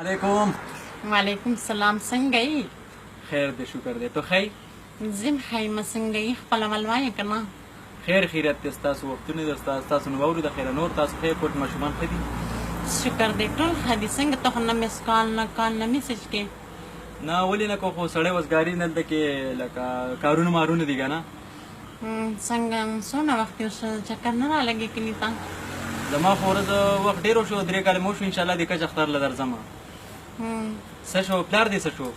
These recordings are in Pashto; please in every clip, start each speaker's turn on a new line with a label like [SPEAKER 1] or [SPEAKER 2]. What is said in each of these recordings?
[SPEAKER 1] علیکم.
[SPEAKER 2] وعلیکم السلام. څنګه یې؟
[SPEAKER 1] خیر دی، شکر دی. ته ښی؟
[SPEAKER 2] زم ښیمه. څنګه یې؟ خپله ولوایه که نه؟
[SPEAKER 1] خیر خیریت دی. ستاسو وختونه د ستاسو نه واورو د خیره. نور تاسو ښه پټ ماشومان ښه دي؟
[SPEAKER 2] شکر دی ټول ښه دي. څنګه ته خو نه مس کال نه کال نه میسج کې؟
[SPEAKER 1] نه ولې نه کو، خو سړی وزګاري نه دلته کې لکه کارونه مارونه دي که نه.
[SPEAKER 2] څنګه څونه وخت یو چکر نه رالګې کلي ته؟
[SPEAKER 1] زما خو ورځ وخت ډېر وشو، 3 کاله مو وشو. انشاءالله د کچ اختر له درځمه. څه شو پلار دې څه شو؟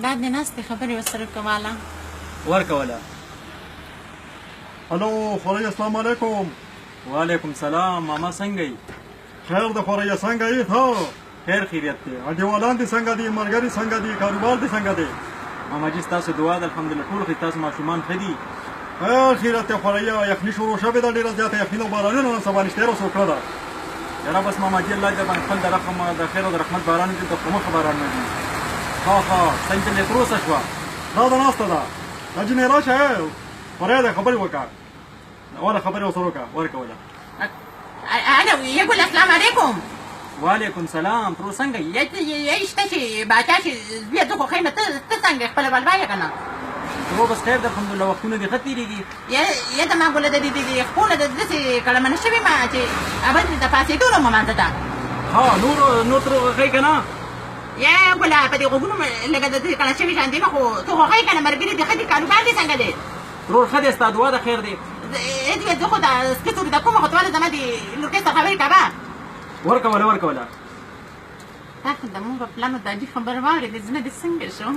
[SPEAKER 2] دا د ناستې خبرې ورسره کوله.
[SPEAKER 1] ورکوله.
[SPEAKER 3] الو خورۍ، السلام علیکم.
[SPEAKER 1] وعلیکم سلام. ماما څنګه یې؟
[SPEAKER 3] خیر د خورۍ، څنګه یې ته؟
[SPEAKER 1] خیر خیریت دی.
[SPEAKER 3] انډیوالان دې څنګه دي؟ ملګري څنګه دي؟ کاروبار دې څنګه دی؟
[SPEAKER 1] ماما جي ستاسو دعا ده، الحمدلله ټول ښه. تاسو ماشومان ښه دي؟
[SPEAKER 3] خیر خیریت دی خورۍ. یخني شروع شوې ده ډېره زیاته. یخني او بارانونه نن سبا نشته روس وکړه ده.
[SPEAKER 1] یاره بس ماما جي الله دې باندې خپل د رحم د خیر او د رحمت باران دې د خمخه باران نه دي. ها څنګه دې تروسه شوه؟
[SPEAKER 3] دا د ناسته ده. دا جینۍ راشه خورۍ ده، خبرې وکړه. وله خبرې ورسره وکړه.
[SPEAKER 1] ورکوله.
[SPEAKER 2] الو يقول السلام عليكم.
[SPEAKER 1] وعلیکم سلام. ترو څنګه یې؟
[SPEAKER 2] یشته چې باچا چې بیا زه خو خیمه ته څنګه خپله ولوایه که نه؟
[SPEAKER 1] ترو بس خیر ده، الحمدلله وختونه دې ښه تېرېږي.
[SPEAKER 2] یا د ما ګوله د خپله د داسې کړمنه شوې ما چې اول د پاسېدو نه ممانځه ته.
[SPEAKER 1] ها نور ترو ښی که نه؟
[SPEAKER 2] یا ګوله په دې غوږونو لږه د دې کړه شوي شان دي نو خو ته خو ښایي که نه ملګري دې ښه دي، کاروبار دې څنګه دی؟
[SPEAKER 1] ترور ښه دی، ستا دعا ده، خیر دی.
[SPEAKER 2] زه خو د سپېڅو د کومه خو ته ولې زما د لورکۍ سره خبرې کوه.
[SPEAKER 1] ورکوله.
[SPEAKER 2] تا خو د مونږ په پلانو د عجیب خبره واورېدې، زړه دې څنګه شو؟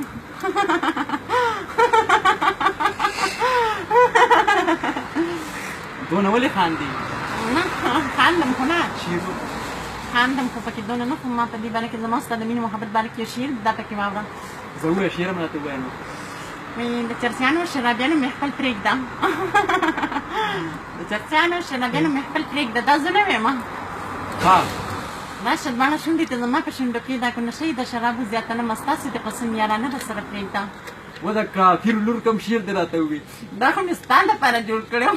[SPEAKER 1] دونه ولې خاندې؟
[SPEAKER 2] نه خاندم خو نه،
[SPEAKER 1] شیرو
[SPEAKER 2] خاندم خو پکې دونه نه. خو ما په دې باره کې زما ستا د مینې محبت باره کې یو شعر دا پکې واوره.
[SPEAKER 1] زه ووایه شعر هم راته ووایه نو.
[SPEAKER 2] د چرسیانو شرابیانو مې خپل پرېږده. د چرسیانو شرابیانو مې خپل پرېږده. دا زه نه ویم.
[SPEAKER 1] ها
[SPEAKER 2] راشه دواړه شونډې ته زما په شونډو کې دا که نشه یې د شرابو زیاته نه ستاسې د قسم یارانه درسره پرېږده.
[SPEAKER 1] و د کافر لور کوم شعر دې راته ووایي؟
[SPEAKER 2] دا خو مې ستا لپاره جوړ کړی و.